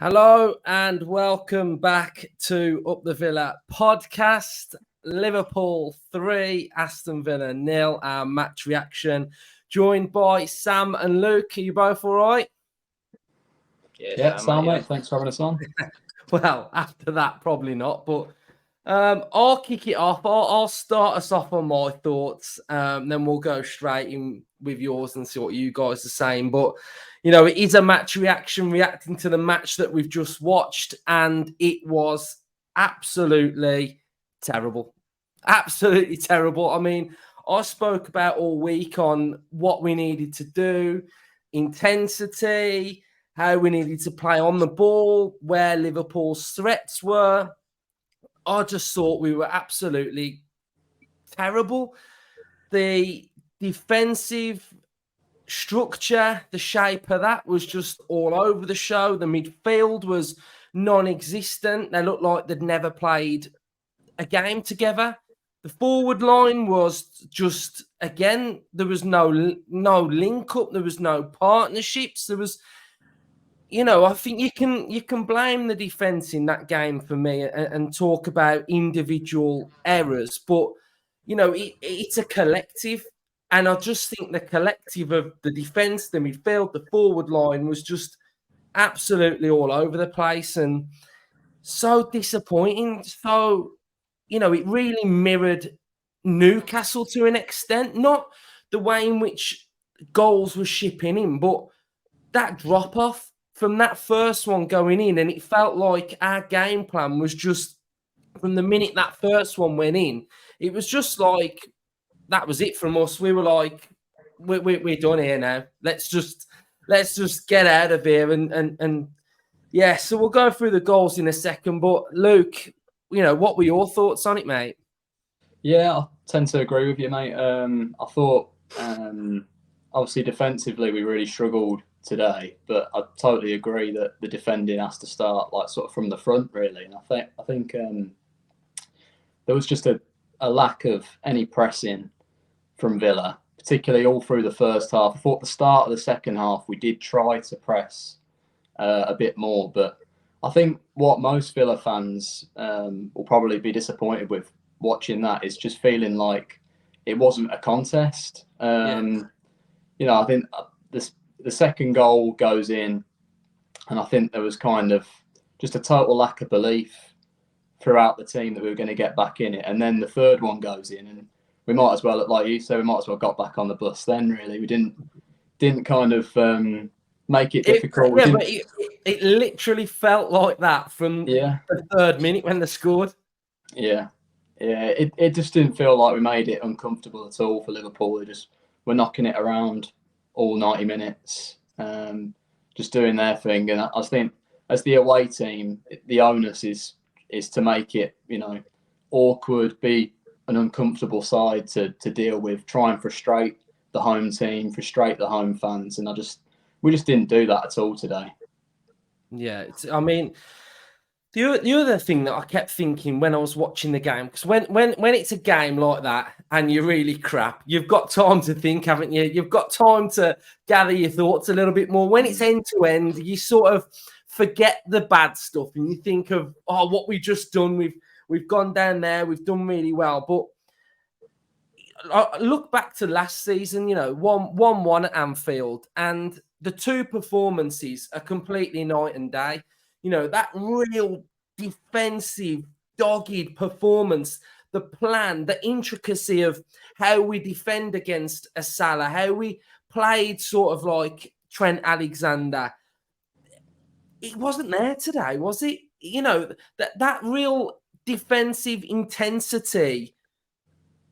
Hello and welcome back to Up the Villa podcast. Liverpool 3, Aston Villa 0, our match reaction. Joined by Sam and Luke. Are you both all right? Yeah, Sam, mate. Thanks for having us on. Well, after that, probably not. But I'll kick it off. I'll start us off on my thoughts. Then we'll go straight in with yours and see what you guys are saying. But, you know, it is a match reaction, reacting to the match that we've just watched. And it was absolutely terrible. Absolutely terrible. I mean, I spoke about all week on what we needed to do, intensity, how we needed to play on the ball, where Liverpool's threats were. I just thought we were absolutely terrible. The defensive structure, the shape of that was just all over the show. The midfield was non-existent. They looked like they'd never played a game together. The forward line was just, again, there was no link up. There was no partnerships. There was, you know, I think you can blame the defense in that game for me and talk about individual errors, but you know it's a collective, and I just think the collective of the defense, the midfield, the forward line was just absolutely all over the place and so disappointing. So you know, it really mirrored Newcastle to an extent, not the way in which goals were shipping in, but that drop off from that first one going in, and it felt like our game plan was just from the minute that first one went in, it was just like that was it from us. We were like, we're done here now. Let's just get out of here and yeah. So we'll go through the goals in a second. But Luke, you know, what were your thoughts on it, mate? Yeah, I tend to agree with you, mate. I thought obviously defensively we really struggled today, but I totally agree that the defending has to start like sort of from the front, really. And I think there was just a lack of any pressing from Villa, particularly all through the first half. I thought the start of the second half we did try to press a bit more, but I think what most Villa fans will probably be disappointed with watching that is just feeling like it wasn't a contest. You know, I think the second goal goes in, and I think there was kind of just a total lack of belief throughout the team that we were going to get back in it. And then the third one goes in, and we might as well, like you said, we might as well got back on the bus then, really. We didn't kind of make it difficult. But it literally felt like that from the third minute when they scored. Yeah. It just didn't feel like we made it uncomfortable at all for Liverpool. They just were knocking it around all 90 minutes, just doing their thing. And I think as the away team, the onus is to make it, you know, awkward, be an uncomfortable side to deal with, try and frustrate the home team, frustrate the home fans. And we just didn't do that at all today. Yeah, I mean, the other thing that I kept thinking when I was watching the game, because when it's a game like that and you're really crap, you've got time to think, haven't you? You've got time to gather your thoughts a little bit more. When it's end to end, you sort of forget the bad stuff and you think of, oh, what we've just done. We've gone down there. We've done really well. But I look back to last season, you know, 1-1 at Anfield, and the two performances are completely night and day. You know, that real defensive, dogged performance, the plan, the intricacy of how we defend against a Salah, how we played sort of like Trent Alexander. It wasn't there today, was it? You know, that real defensive intensity,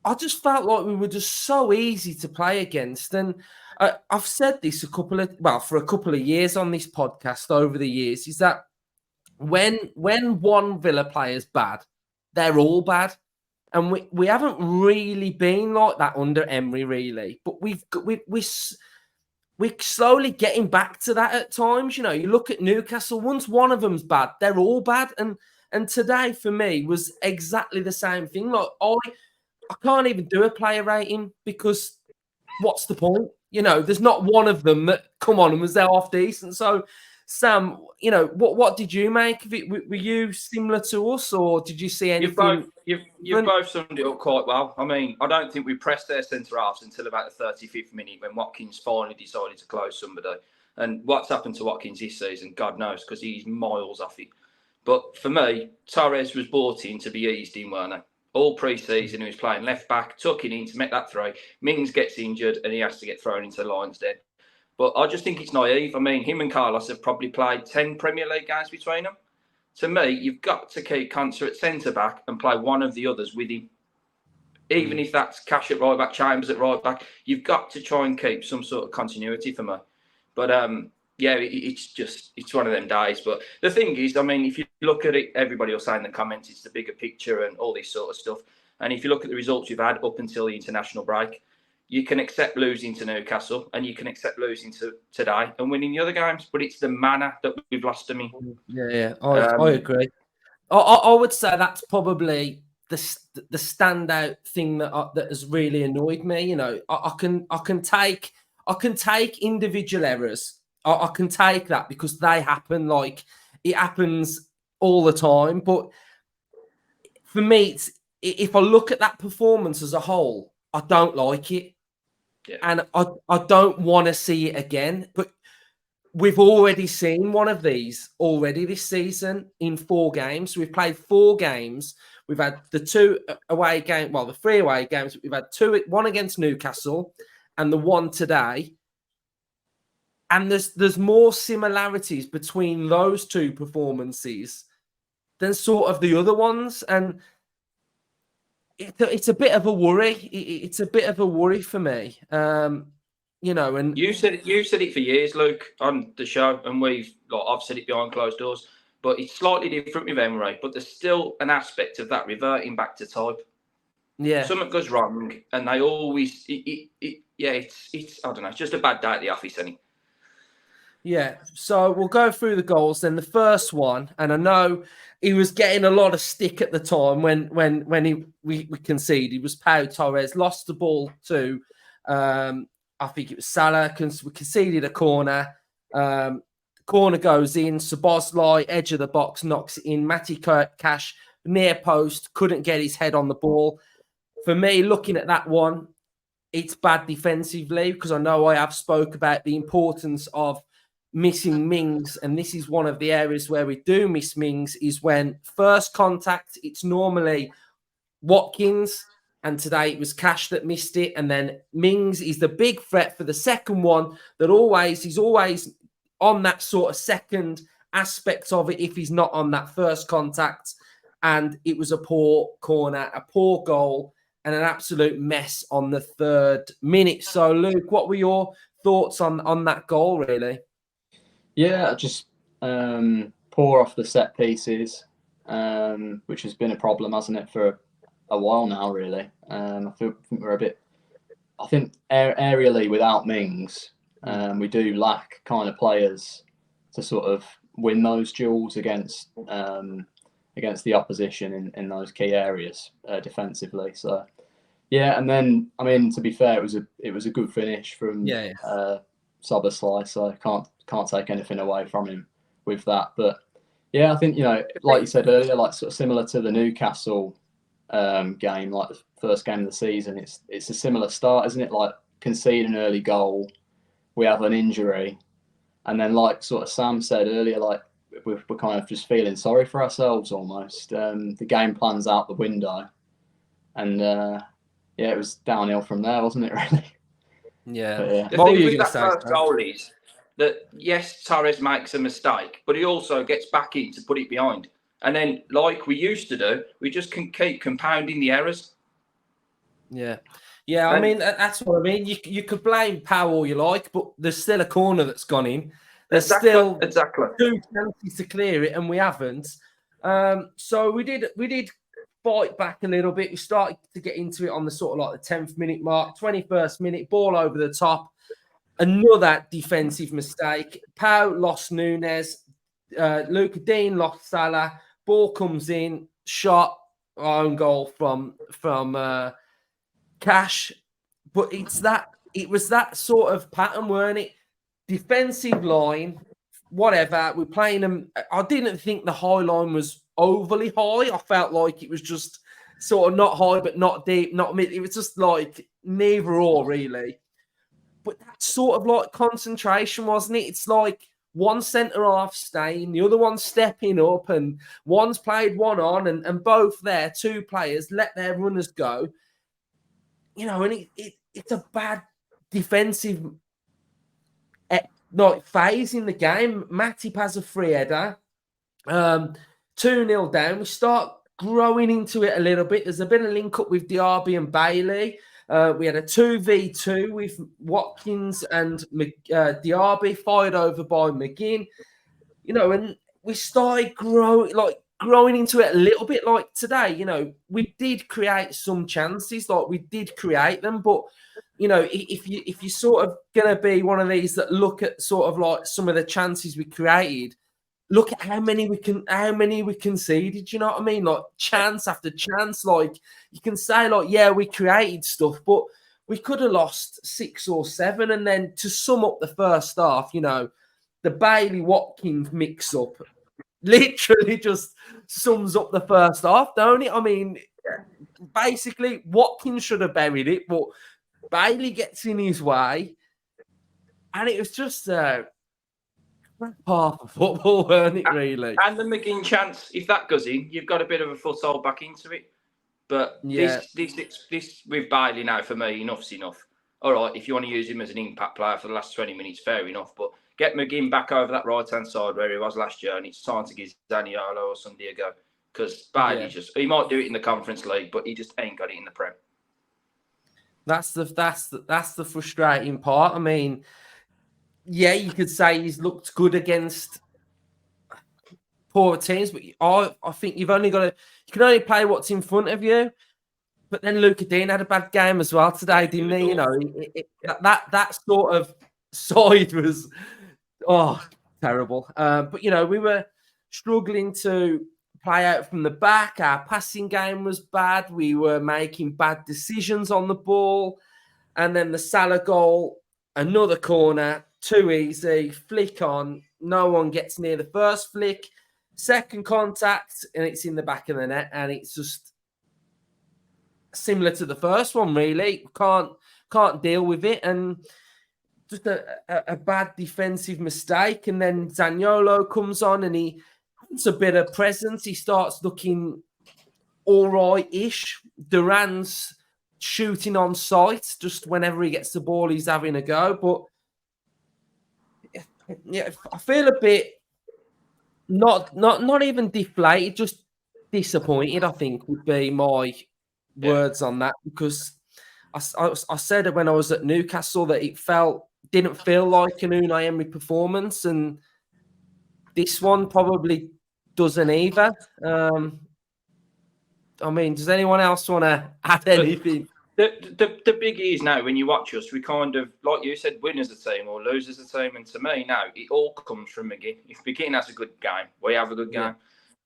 I just felt like we were just so easy to play against. And I've said this for a couple of years on this podcast over the years, is that when one Villa player's bad, they're all bad. And we haven't really been like that under Emery, really. But we're slowly getting back to that at times. You know, you look at Newcastle, once one of them's bad, they're all bad. And today, for me, was exactly the same thing. Like, I can't even do a player rating because what's the point? You know, there's not one of them that, come on, and was there half decent. So Sam, what did you make of it? Were you similar to us, or did you see anything? You've both summed it up quite well. I mean, I don't think we pressed their centre halves until about the 35th minute when Watkins finally decided to close somebody. And what's happened to Watkins this season, God knows, because he's miles off it. But for me, Torres was brought in to be eased in, weren't he? All pre-season, he was playing left back, tucking in to make that throw. Mings gets injured and he has to get thrown into the Lions' den. But I just think it's naive. I mean, him and Carlos have probably played 10 Premier League games between them. To me, you've got to keep Conser at centre-back and play one of the others with him. Even if that's Cash at right back, Chambers at right back, you've got to try and keep some sort of continuity for me. But it's one of them days. But the thing is, I mean, if you look at it, everybody will say in the comments it's the bigger picture and all this sort of stuff. And if you look at the results you've had up until the international break, you can accept losing to Newcastle and you can accept losing to today and winning the other games. But it's the manner that we've lost them in. Yeah, I agree. I would say that's probably the standout thing that has really annoyed me. I can take individual errors. I can take that because they happen. Like it happens all the time. But for me, if I look at that performance as a whole, I don't like it. Yeah. And I don't want to see it again. But we've already seen one of these already this season in 4 games. We've played 4 games. We've had the 2 away games, the 3 away games. We've had 2, one against Newcastle and the 1 today. And there's more similarities between those 2 performances than sort of the other ones. And it's a bit of a worry. It's a bit of a worry for me. And you said it for years, Luke, on the show, and I've said it behind closed doors. But it's slightly different with Emery. But there's still an aspect of that reverting back to type. Yeah, something goes wrong, and they always it's I don't know, it's just a bad day at the office, isn't it? Yeah, so we'll go through the goals. Then the first one, and I know he was getting a lot of stick at the time when we conceded. Was Pau Torres lost the ball to, I think it was Salah. We conceded a corner. Corner goes in. Szoboszlai, edge of the box, knocks it in. Matty Cash near post, couldn't get his head on the ball. For me, looking at that one, it's bad defensively because I know I have spoke about the importance of missing Mings, and this is one of the areas where we do miss Mings is when first contact, it's normally Watkins, and today it was Cash that missed it, and then Mings is the big threat for the second one that he's always on that sort of second aspect of it if he's not on that first contact, and it was a poor corner, a poor goal, and an absolute mess on the 3rd minute. So, Luke, what were your thoughts on that goal, really? Yeah, just poor off the set pieces, which has been a problem, hasn't it, for a while now, really. I think we're a bit... I think aerially, without Mings, we do lack kind of players to sort of win those duels against the opposition in those key areas defensively. So, yeah, and then, I mean, to be fair, it was a good finish from Szoboszlai, so can't take anything away from him with that. But yeah, I think, like you said earlier, like sort of similar to the Newcastle game, like the first game of the season, it's a similar start, isn't it? Like concede an early goal, we have an injury, and then like sort of Sam said earlier, like we're kind of just feeling sorry for ourselves almost. The game plan's out the window, and it was downhill from there, wasn't it? Really. Yeah. But, yeah. The thing with that first goal is that, yes, Torres makes a mistake, but he also gets back in to put it behind. And then, like we used to do, we just can keep compounding the errors. Yeah. Yeah, I mean, that's what I mean. You could blame Pau all you like, but there's still a corner that's gone in. There's still 2 chances to clear it, and we haven't. So we did fight back a little bit. We started to get into it on the sort of like the 10th minute mark, 21st minute, ball over the top. Another defensive mistake. Pau lost Nunes. Luca Dean lost Salah. Ball comes in, shot, own goal from Cash. But it was that sort of pattern, weren't it? Defensive line whatever. We're playing them. I didn't think the high line was overly high. I felt like it was just sort of not high, but not deep, not mid. It was just like neither or really. But that's sort of like concentration, wasn't it? It's like one centre half staying, the other one stepping up, and one's played one on, and both there, two players let their runners go. You know, and it's a bad defensive phase in the game. Matip has a free header. 2-0 down. We start growing into it a little bit. There's a bit of link up with Diaby and Bailey. We had a 2v2 with Watkins and Diaby, fired over by McGinn. You know, and we started growing into it a little bit. Like today, you know, we did create some chances. Like we did create them, but you know, if you're sort of gonna be one of these that look at sort of like some of the chances we created, look at how many we conceded. You know what I mean? Like chance after chance. Like you can say, like, yeah, we created stuff, but we could have lost 6 or 7. And then to sum up the first half, you know, the Bailey Watkins mix up literally just sums up the first half, don't it? I mean, basically, Watkins should have buried it, but Bailey gets in his way, and it was just half of football, weren't it, really? And the McGinn chance, if that goes in, you've got a bit of a foothold back into it. But this with Bailey now, for me, enough's enough. All right, if you want to use him as an impact player for the last 20 minutes, fair enough. But get McGinn back over that right-hand side where he was last year, and it's time to give Zaniolo or Sunday a go. Because Bailey he might do it in the Conference League, but he just ain't got it in the Prem. That's the frustrating part. I mean, yeah, you could say he's looked good against poor teams, but I think you can only play what's in front of you. But then Luca Dean had a bad game as well today, didn't he? You know, that sort of side was terrible. But you know, we were struggling to play out from the back. Our passing game was bad. We were making bad decisions on the ball. And then the Salah goal, another corner, too easy, flick on. No one gets near the first flick. Second contact, and it's in the back of the net. And it's just similar to the first one, really. Can't deal with it. And just a bad defensive mistake. And then Zaniolo comes on and he a bit of presence. He starts looking all right-ish. Duran's shooting on sight. Just whenever he gets the ball, he's having a go. But yeah, I feel a bit not even deflated, just disappointed. I think would be my words on that, because I said it when I was at Newcastle that it didn't feel like an Unai Emery performance, and this one probably doesn't either. I mean, does anyone else want to add anything? The big is now when you watch us, we kind of, like you said, win as a team or lose as a team. And to me now, it all comes from McGinn. If McGinn has a good game, we have a good game. Yeah.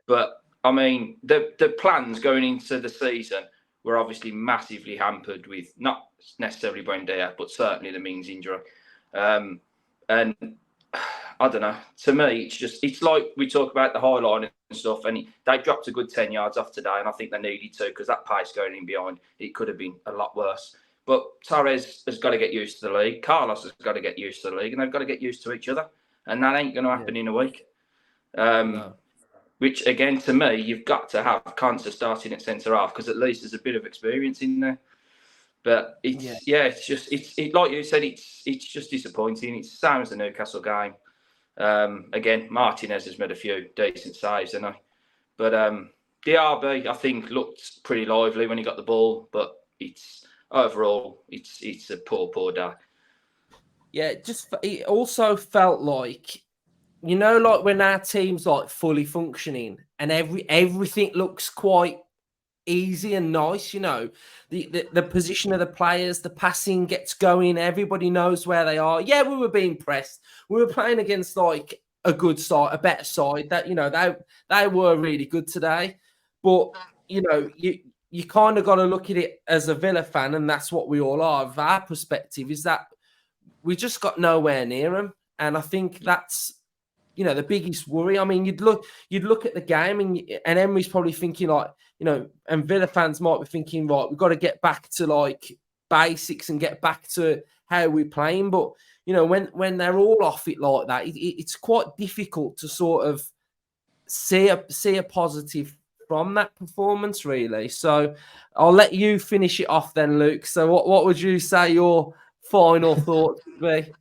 But I mean, the plans going into the season were obviously massively hampered with not necessarily Buendia, but certainly the Mings injury. And I don't know. To me, it's like we talk about the high line and stuff, and they dropped a good 10 yards off today, and I think they needed to, because that pace going in behind, it could have been a lot worse. But Torres has got to get used to the league. Carlos has got to get used to the league, and they've got to get used to each other. And that ain't going to happen in a week. No. Which, again, to me, you've got to have Konsa starting at centre-half, because at least there's a bit of experience in there. But it's just like you said, it's just disappointing. It's the same as the Newcastle game. Again, Martinez has made a few decent saves, hasn't he? But DRB, I think, looked pretty lively when he got the ball, but overall it's a poor day. Yeah, it also felt like, you know, like when our team's like fully functioning and everything looks quite easy and nice, you know, the position of the players, the passing gets going, everybody knows where they are. Yeah, we were being pressed. We were playing against like a good side, a better side that, you know, they were really good today. But, you know, you kind of got to look at it as a Villa fan, and that's what we all are. Our perspective is that we just got nowhere near them. And I think that's the biggest worry. I mean, you'd look at the game, and Emery's probably thinking like, and Villa fans might be thinking, right, we've got to get back to like basics and get back to how we're playing. But when they're all off it like that, it's quite difficult to sort of see a positive from that performance, really. So I'll let you finish it off then, Luke. So what would you say your final thoughts would be?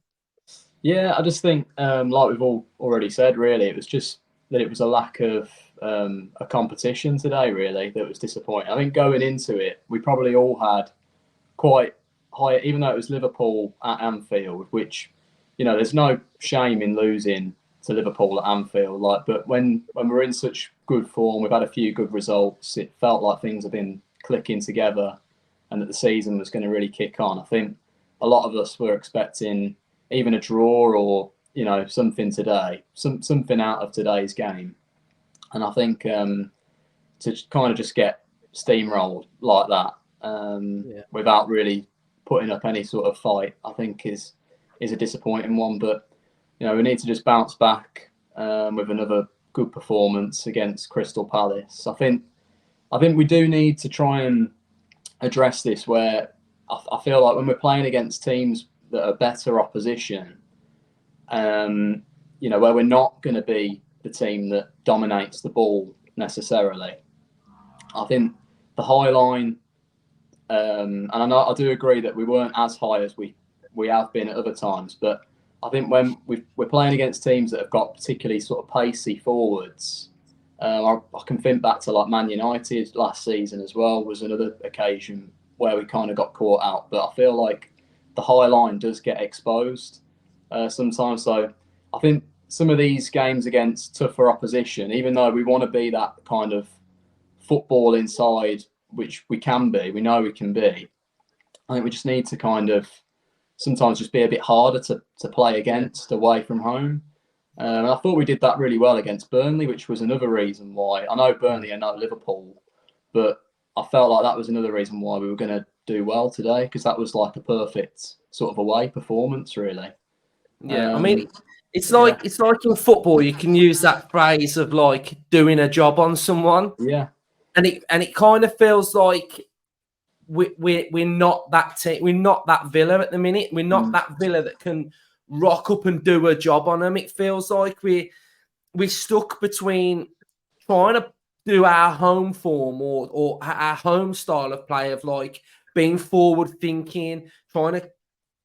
Yeah, I just think, like we've all already said, really, it was just that it was a lack of a competition today, really, that was disappointing. I think going into it, we probably all had quite high, even though it was Liverpool at Anfield, which, there's no shame in losing to Liverpool at Anfield. But when we're in such good form, we've had a few good results, it felt like things have been clicking together and that the season was going to really kick on. I think a lot of us were expecting even a draw or something today, something out of today's game, and I think to kind of just get steamrolled like that without really putting up any sort of fight, I think is a disappointing one. But we need to just bounce back with another good performance against Crystal Palace. I think we do need to try and address this, where I feel like when we're playing against teams that are better opposition, where we're not going to be the team that dominates the ball necessarily. I think the high line, and I do agree that we weren't as high as we have been at other times, but I think when we're playing against teams that have got particularly sort of pacey forwards, I can think back to like Man United last season as well, was another occasion where we kind of got caught out. But I feel like the high line does get exposed sometimes. So I think some of these games against tougher opposition, even though we want to be that kind of football inside, which we can be, we know we can be, I think we just need to kind of sometimes just be a bit harder to play against away from home. And I thought we did that really well against Burnley, which was another reason why. I know Burnley are no Liverpool, but I felt like that was another reason why we were going to do well today, because that was like a perfect sort of away performance, really. Yeah, I mean, it's like in football, you can use that phrase of like doing a job on someone. Yeah, and it kind of feels like we're not that team. We're not that Villa at the minute. We're not that Villa that can rock up and do a job on them. It feels like we're stuck between trying to do our home form or our home style of play of like being forward thinking, trying to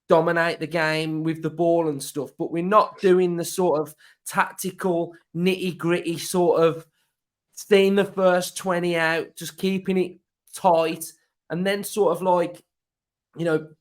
dominate the game with the ball and stuff, but we're not doing the sort of tactical, nitty gritty sort of staying the first 20 out, just keeping it tight, and then sort of like,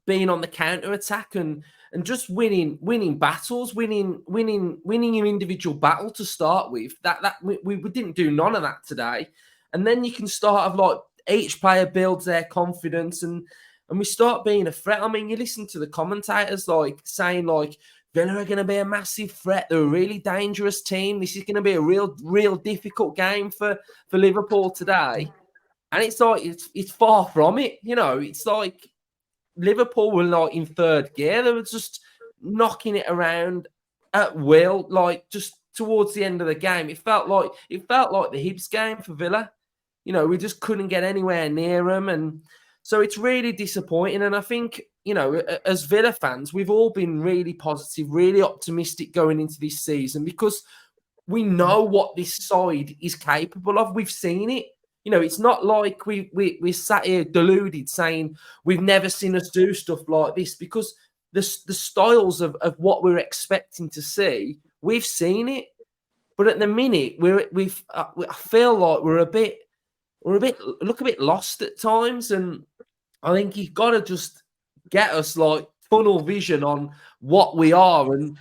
being on the counter attack and just winning battles, winning your individual battle to start with. That we didn't do none of that today. And then you can start of like each player builds their confidence and we start being a threat. I mean, you listen to the commentators like saying like Villa are going to be a massive threat. They're a really dangerous team. This is going to be a real difficult game for Liverpool today. And it's like it's far from it. It's like Liverpool were like in third gear. They were just knocking it around at will, like just towards the end of the game. It felt like the Hibs game for Villa. We just couldn't get anywhere near them, and so it's really disappointing. And I think as Villa fans, we've all been really positive, really optimistic going into this season because we know what this side is capable of. We've seen it. It's not like we sat here deluded saying we've never seen us do stuff like this, because the styles of what we're expecting to see, we've seen it. But at the minute, I feel like we're a bit lost at times, and I think you've got to just get us like funnel vision on what we are and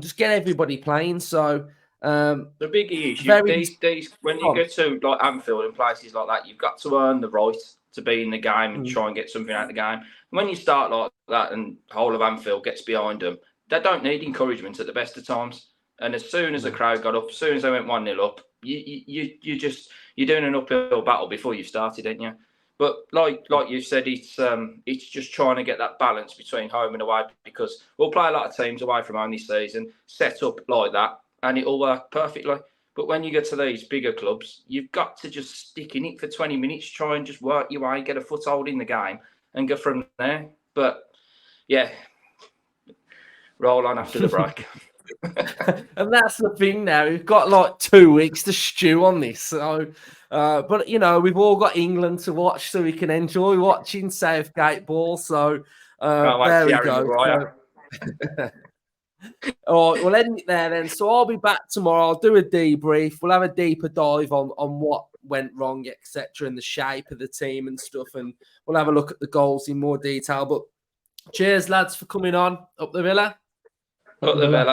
just get everybody playing. So. The biggie is these when you go to like Anfield and places like that, you've got to earn the right to be in the game and try and get something out of the game. And when you start like that and the whole of Anfield gets behind them, they don't need encouragement at the best of times. And as soon as the crowd got up, as soon as they went 1-0 up, you're doing an uphill battle before you started, ain't you? But like you said, it's just trying to get that balance between home and away, because we'll play a lot of teams away from home this season, set up like that. and it'll work perfectly. But when you get to these bigger clubs, you've got to just stick in it for 20 minutes, try and just work your way, get a foothold in the game, and go from there. But yeah, roll on after the break. And that's the thing now. We've got like 2 weeks to stew on this. So, but you know, we've all got England to watch, so we can enjoy watching Southgate ball. So there we go. All right, we'll end it there then. So I'll be back tomorrow. I'll do a debrief. We'll have a deeper dive on what went wrong, etc., and the shape of the team and stuff. And we'll have a look at the goals in more detail. But cheers, lads, for coming on. Up the Villa. Up the Villa.